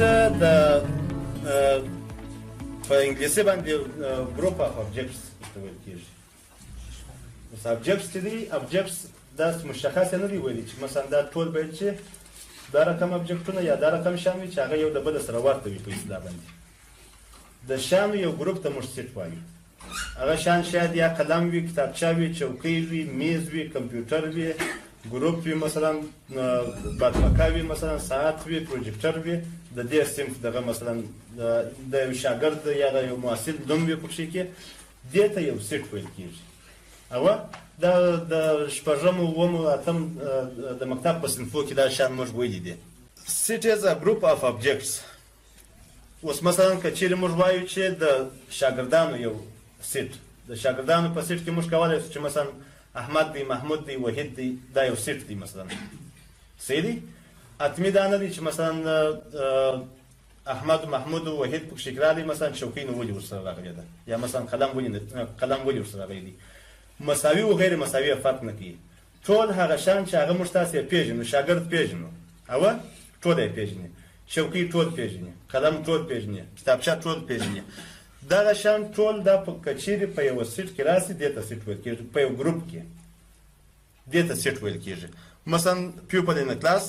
د په انګلیسي باندې ګروپ اف ابجکټس ویل کېږي. اوس ابجکټس چې دي ابجکټس داسې مشخص نه دي ویلي چې مثلا دا ټول باید چې دا رقم ابجکټونه یا دا رقم شیان وي چې هغه یو د بل سره ورته وي په اصطلاح باندې. د شیانو یو ګروپ ته موږ سیټ وایو. هغه شیان شاید یا قلم وي، کتابچه وي، چوکۍ وي، میز وي، کمپیوټر وي، ګروپ وي، مثلا بادمکه وي، مثلا ساعت وي، پروجیکټر وي، د دې صنف دغه مثلا د یو شاګرد یا د یو محصل نوم وي پکښې کې، دې ته یو سیټ ویل کېږي. او دا د شپږم اووم اتم د مکتب په صنفو کې دا شیان موږ ویلي دي. سیټ از ا ګروپ اف ابجکټس. اوس مثلا که چیرې موږ وایو چې د شاګردانو یو سیټ، د شاګردانو په سیټ کې موږ کولی شو چې مثلا احمد دی، محمود دی، وحید دی، دا یو سیټ دی مثلا. صحیح دی؟ حتمي دا نه دی چې مثلا احمد، محمود او وحید پکښې راغلي، مثلا چوکۍ نو ولې ورسره راغلې ده، یا مثلا قلم ولې ورسره راغلی دی. مساوي او غیر مساوي فرق نه کوي. ټول هغه شیان چې هغه موږ تاسې یې پېژنو، شاګرد پېژنو، او ټول یې پېژني، چوکۍ ټول پېژني، قلم ټول پېژني، کتابچه ټول پېژني. دغه شیان ټول دا که چیرې په یوه سیټ کې راسي دې ته سیټ ویل کېږي. په یو ګروپ کې دې ته سیټ ویل کېږي. مثلا پیوپل ان کلاس،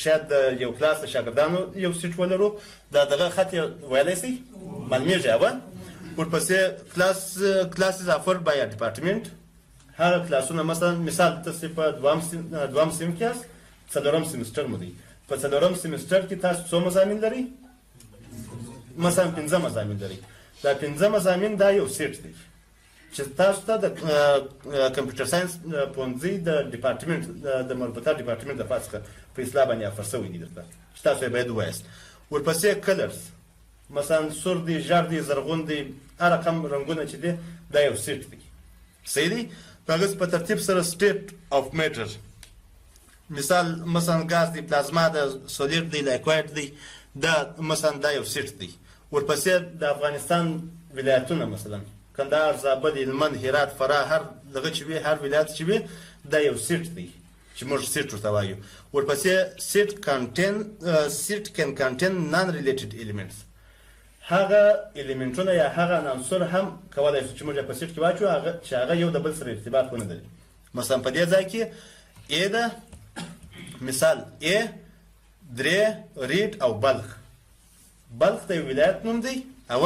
شاید د یو کلاس د شاګردانو یو سیټ ولرو، دا دغه خط یې ویلی شئ معلومېږي. اوه ورپسې کلاسز افر بای ډپارټمنټ، هغه کلاسونه مثلا مثال تاسې په دوام صنف کې یاست، څلورم سیمسټر مو دی. په څلورم سیمسټر کې تاسو څو مضامین لرئ؟ مثلا 5 مضامین لرئ. دا 5 مضامین دا یو سیټ دی چې تاسو ته د کمپیوټر ساینس پوهنځي د ډپارټمنټ د مربوطه ډپارټمنټ دپاره څخه په اصطلاح باندې افر شوی دی درته چې تاسو یې باید ووایاست. ورپسې کلرز، مثلا سور دی، ژړ دی، زرغون دی، هر رقم رنګونه چې دی دا یو سیټ دی. صحیح دی؟ په هغسې په ترتیب سره سټیټ آف میټر، مثال مثلا ګاز دی، پلازما ده، سولیډ دی، لیکوایډ دی، دا مثلا دا یو سیټ دی. ورپسې د افغانستان ولایتونه مثلا کندهار، زابل، هلمند، هرات، فراه، هر دغه چې وي، هر ولایت چې وي، دا یو سیټ دی چې موږ سیټ ورته وایو. ورپسې سیټ کین کنټین نان ریلیټډ ایلیمنټس، هغه ایلیمنټونه یا هغه عناصر هم کولی شو چې موږ په سیټ کې واچو چې هغه یو د بل سره ارتباط ونه لري. مثلا په دې ځای کې ا ده، مثال ا، درې، ریډ او بلخ. بلخ د یو ولایت نوم دی، او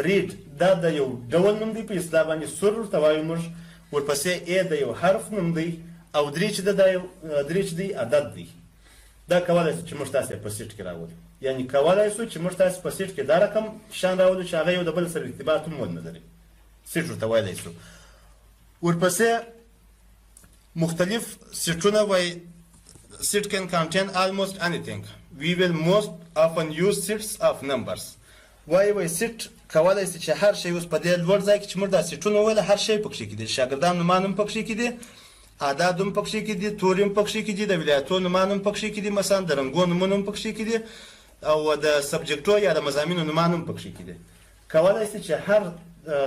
ریډ دا د یو ډول نوم دی، په اصطلاح باندې سور ورته وایو موږ. ورپسې ا د یو حرف نوم دی، او درې چې ده دا یو درې چې دی عدد دی. دا کولی شو چې موږ تاسې په سیټ کې راولو، یعنې کولی شو چې موږ تاسې په سیټ کې دا رقم شیان راولو چې هغه یو د بل سره ارتباط هم ونه لري. سیټ ورته ویلی شو. ورپسې مختلف سیټونه وایي Set can contain almost anything. We will most often use sets of numbers. وای سیټ کولی شي چې هر شی اوس په دې لوړ ځای کې چې موږ دا سیټونه وویل هر شی پکښې کې دي. شاګردان نومان هم پکښې کې دي، اعداد هم پکښې کې دي، تورې هم پکښې کې دي، د ولایتو نومان هم پکښې کې دي، مثلا د رنګو نومونه هم پکښې کې دي، او د سبجکټو یا د مضامینو نومان هم پکښې کې دي. کولی شي چې هر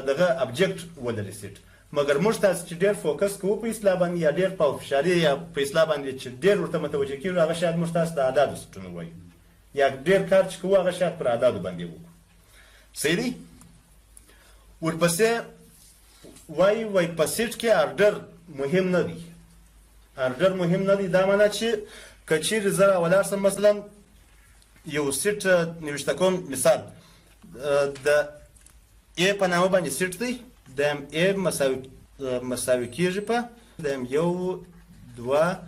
دغه ابجکټ ولري سیټ. مګر موږ تاسو چې ډېر فوکس کوو په اصطلاح باندې یا ډېر په فشاري یا په اصطلاح باندې چې ډېر ورته متوجه کېږو، هغه شاید موږ تاسو د اعدادو سیټونه وایو، یا ډېر کار چې کوو هغه شاید پر اعدادو باندې وکړو. صحیح دی؟ ورپسې وایي په سیټ کې آرډر مهم نه دی. آرډر مهم نه دی دا معنا چې که چیرې زه راولاړ شم مثلا یو سیټ نوشته کوم، مثال د ا په نامه باندې سیټ دی، دیم ا مساوي کېږي په دیم 1 2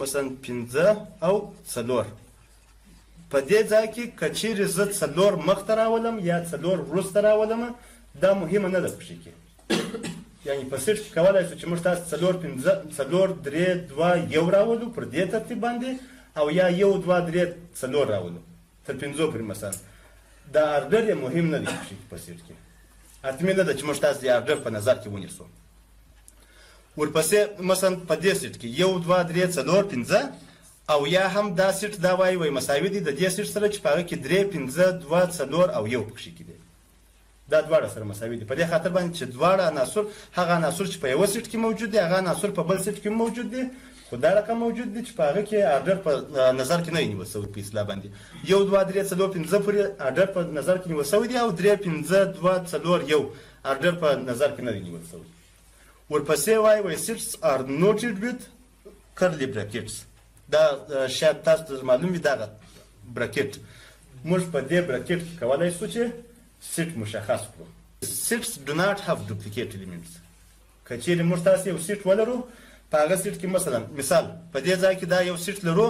مثلا 5 او 4. په دې ځای کې که چیرې زه 4 مخته راولم یا 4 وروسته راولم دا مهمه نه ده پکښې کې. یعنې په سیټ کې کولی شو چې موږ تاسو 4 5 4 3 2 1 راولو پر دې ترتیب باندې، او یا 1 2 3 4 راولو تر 5 پورې مثلا. دا آرډر یې مهم نه دی پکښې په سیټ کې. حتمي نه ده چې موږ تاسو د آرډر په نظر کې ونیسو. ورپسې مثلا په دې سیټ کې 1 2 3 4 5 او یا هم دا سیټ دا وایي مساوي دي د دې سیټ سره چې په هغه کې 3 5 2 4 او 1 پکښې کې دي. دا دواړه سره مساوي دي په دې خاطر باندې چې دواړه عناصر هغه عناصر چې په یو سیټ کې موجود دي هغه عناصر په بل سیټ کې موجود دي، خو خو دا رقم موجود دی چې په هغه کې آرډر په نظر کې نه وي نیول سوی په اصطلاح باندې 1 2 3 4 5 پورې آرډر په نظر کې نیول سوی دی او 3 5 2 4 1 آرډر په نظر کې نه دی نیول سوی. ورپسې وایي sets are noted with curly brackets. دا شاید تاسو ته معلوم وي دغه براکټ موږ په دې براکټ کې کولی شو چې سیټ مشخص کړو. sets do not have duplicate elements. که چیرې موږ تاسو یو سیټ ولرو په هغه سیټ کې مثال په دې ځای کې دا یو سیټ لرو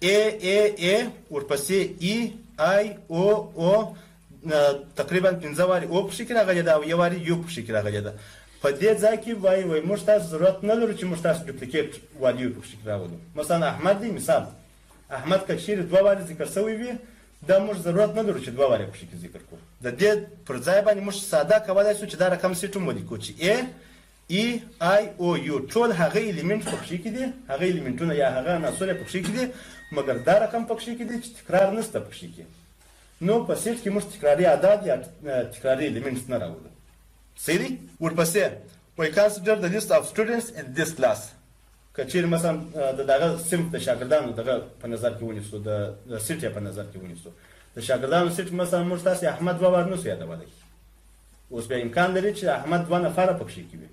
A ورپسې E I O تقریبا 15 واري او پکې راغلی ده او یو واري یو پکې راغلی ده. په دې ځای کې وایي موږ تاسو ضرورت نه لرو چې موږ تاسو ډوپلیکیټ والیو پکې راولو. مثلا احمد دی مثال احمد که چیرې 2 واري ذکر شوی وي دا موږ ضرورت نه لرو چې 2 واري پکې ذکر کړو. د دې پر ځای باندې موږ ساده کولی شو چې دا رقم سیټ ولیکو چې A E I O U ټول هغه الیمنټ پکې کې دي هغه الیمنټونه یا هغه عناصر پکې کې دي مګر دا رقم پکې کې دي چې تکرار نشته پکې کې. نو په سیټ کې موږ تکراري اعداد یا تکراري الیمنټس نه راوړو. صحیح دی؟ ورپسې we consider the list of students in this class. که چیرې مثلا د دغه صنف د شاګردانو دغه په نظر کې ونیسو د سیټ په نظر کې ونیسو د شاګردانو سیټ مثلا موږ تاسو احمد 2 وار نسو یادولی. اوس بیا امکان لري چې احمد 2 نفره پکې کې وي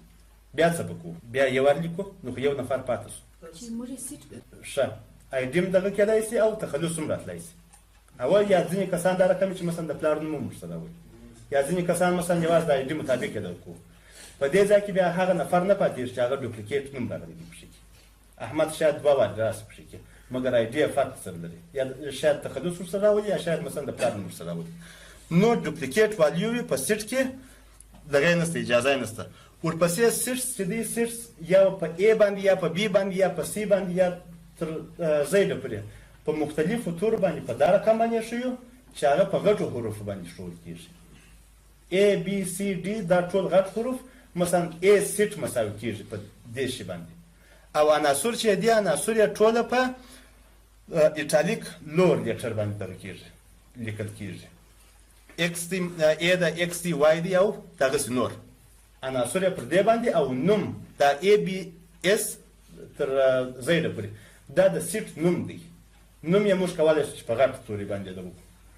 بیا څه وکړو بیا یو وار لیکو نو خو یو نفر پاتې شو چې موږ سیټ ښه آیډي هم دغه کېدای شي او تخلص هم راتلی شي. اول یا ځینې کسان دا رقم چې مثلا د پلار نوم ورسره راوړي یا ځینې کسان مثلا یوازې د آیډي مطابق یې دغه کوو. په دې ځای کې بیا هغه نفر نه پاتېږي چې هغه ډوپلیکیټ نوم راغلی دی پکې کې. احمد شاید 2 وار راسي پکې کې مګر آیډي یې فرق سره لري یا شاید تخلص ورسره راولي یا شاید مثلا د پلار نوم ورسره راولي. نو ډوپلیکیټ والیو وي په سیټ کې دغه نشته اجازه نشته. ورپسې سیټس چې دی سیټس یا په A باندې یا په B باندې یا په C باندې یا تر زیډ پورې په مختلفو تورو باندې په دا رقم باندې ښیو چې هغه په غټو حروفو باندې ښودل کېږي. A B C D دا ټول غټ حروف مثلا A سیټ مساوي کېږي په دې شي باندې او عناصر چې دي عناصر یې ټوله په ایټالیک لور لیټر باندې دغه کېږي لیکل کېږي. X دی A د X دی Y دی او دغسې نور عناصر یې پر دې باندې او نوم دا A B S تر زیډ پورې دا د سیټ نوم دی. نوم یې موږ کولی شو چې په غټ توري باندې د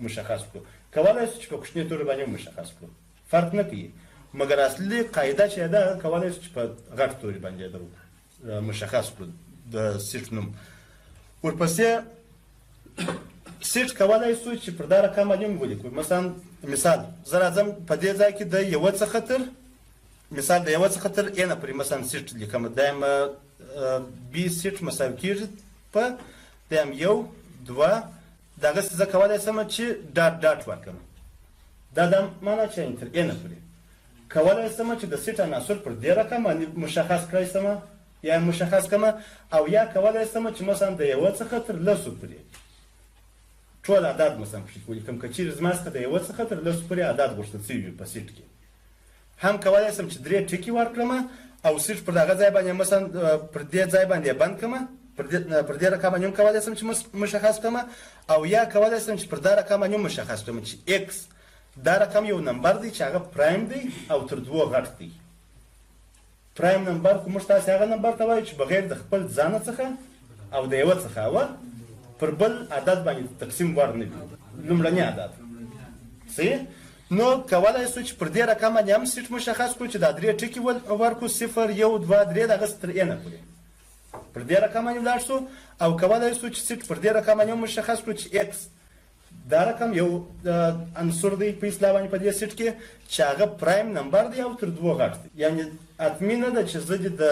مشخص کړو کولی شو چې په کوچني توري باندې مشخص کړو فرق نه کوي مګر اصلي قاعده چې ده کولی شو چې په غټ توري باندې د مشخص کړو د سیټ نوم. ورپسې سیټ کولی شو چې پر دا رقم باندې ولیکو. مثال زه راځم په دې ځای کې د یوه څخه تر مثال د یوه څخه تر A نه پورې مثلا سیټ لیکم دا یم B سیټ مساوي کېږي په دا یم 1 2 دغسې زه کولی شم چې ډاټ ډاټ ورکړم دا د معنا چې تر A نه پورې کولی شم چې د سیټ عناصر پر دې رقم باندې مشخص کړی شم یا مشخص کړم او یا کولی شم چې مثلا د یوه څخه تر 10 پورې ټول اعداد مثلا پکې ولیکم. که چیرې زما څخه د یوه څخه تر 10 پورې اعداد غوښتل شوي وي په سیټ کې هم کولی شم چې 3 ټکي ورکړم او سیټ پر دغه ځای باندې مثلا پر دې ځای باندې بند کړم پر دې رقم باندې هم کولی شم چې مشخص کړم او یا کولی شم چې پر دا رقم باندې هم مشخص کړم چې X دا رقم یو نمبر دی چې هغه پرایم دی او تر 2 غټ دی. پرایم نمبر خو موږ تاسې هغه نمبر ته وایو چې بغیر د خپل ځانه څخه او د یوه څخه پر بل عدد باندې تقسیم ور نه وي لومړني عدد. صحیح؟ نو کولی شو چې پر دې رقم باندې هم سیټ مشخص کړو چې دا 3 ټکي ورکړو 0 1 2 3 دغسې تر A نه پورې پر دې رقم باندې ولاړ شو او کولی شو چې سیټ پر دې رقم باندې هم مشخص کړو چې X دا رقم یو عنصر دی په اصطلاح باندې په دې سیټ کې چې هغه پرایم نمبر دی او تر 2 غټ دی. یعنې حتمي نه ده چې زه د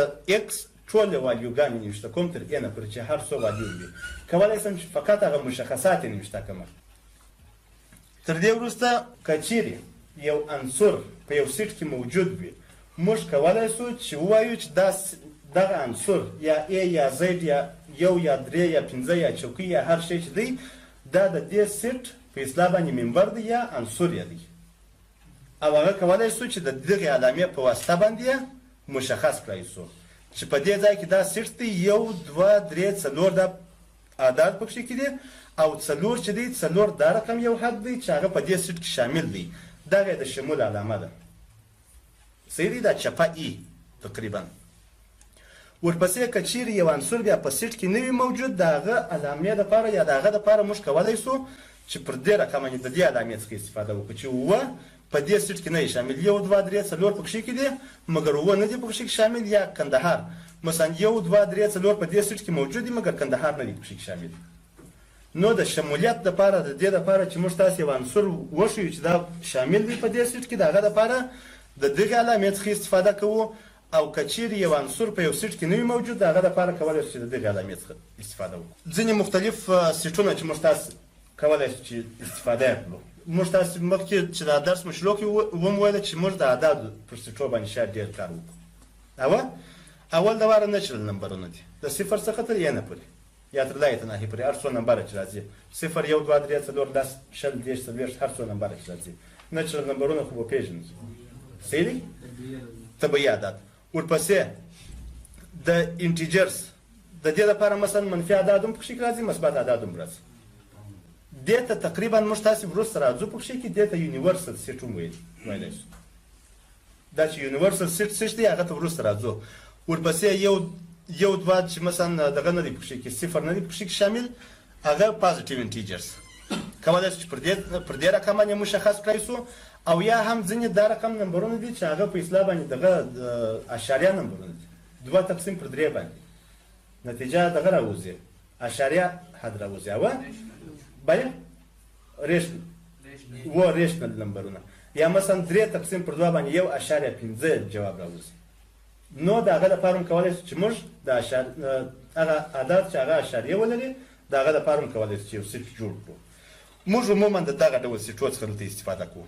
X ټولې والیوګانې نوشته کوم تر A نه پورې چې هر څو والیو وي کولی شم چې فقط هغه مشخصات یې نوشته کړم. تر دې وروسته که چیرې یو عنصر په یو سیټ کې موجود وي موږ کولی شو چې ووایو چې دغه عنصر یا A یا Z یا 1 یا 3 یا 15 یا چوکۍ یا هر شی چې دی دا د دې سیټ په اصطلاح باندې ممبر دی یا عنصر یې دی او هغه کولی شو چې د دغې علامې په واسطه باندې مشخص کړی شو چې په دې ځای کې دا سیټ دی 1 2 3 4 دا اعداد پکې کې دي او 4 چې دی 4 دا رقم یو حد دی چې هغه په دې سیټ کې شامل دی دغه د شمول علامه ده. صحیح دی دا چپه ای تقریبا. ورپسې که چیرې یو عنصر بیا په سیټ کې نه وي موجود د هغه علامې دپاره یا د هغه دپاره موږ کولی سو چې پر دې رقم باندې د دې علامې څخه استفاده وکړو چې اووه په دې سیټ کې نه وي شامل 1 2 3 4 پکښې کې دي مګر اووه نه دي پکښې کې شامل یا کندهار مثلا 1 2 3 4 په دې سیټ کې موجود دي مګر کندهار نه دي پکښې کې شامل نو د شمولیت دپاره د دې دپاره چې موږ تاسې یو عنصر وښیو چې دا شامل دی په دې سیټ کې د هغه دپاره د دغې علامې څخه استفاده کوو او که چیرې یو عنصر په یو سیټ کې نه وي موجود د هغه دپاره کولی شو چې د دغې علامې څخه استفاده وکړو ځینې مختلف سیټونه چې موږ تاسو کولی شو چې استفاده یې کړو موږ تاسو مخکې چې دا درس مو شروع کړو وم ویله چې موږ د اعدادو پر سیټو باندې شاید ډېر کار وکړو اول د واره نچرل نمبرونه دي د صفر څخه تر ینه پورې یا تر لایې تناهي پورې هر څو نمبره چې راځي صفر 1 2 3 4 10 شل 10 څلوېښت هر څو نمبره چې راځي نچرل نمبرونه خو به پېژنئ صحیح دی طبیعي اعداد ورپسې د انټیجرز د دې لپاره مثلا منفي اعداد هم پکښې راځي مثبت اعداد هم راځي دې ته تقریبا موږ تاسې وروسته راځو پکښې کې دې ته یونیورسل سیټ هم ویلی شو دا چې یونیورسل سیټ څه دی هغه ته وروسته راځو ورپسې یو دوه چې مثلا دغه نه دي پکښې کې صفر نه دي پکښې کې شامل هغه پازیټیو انټیجرز کولی شو چې پر دې رقم باندې مشخص کړی سو او یا هم ځینې دا رقم نمبرونه دي چې هغه په اصطلاح باندې دغه اشاریه نمبرونه دي 2 تقسیم پر 3 باندې نتیجه دغه راوځي اشاریه حد راوځي او بله ریشنل نمبرونه یا مثلا 3 تقسیم پر 2 باندې 1.5 جواب راوځي نو د هغه لپاره هم کولی شو چې موږ د هغه عدد چې هغه اشاریه ولري د هغه لپاره هم کولی شو چې یو سیټ جوړ کړو موږ عموما د دغه ډول سیټو څخه دلته استفاده کوو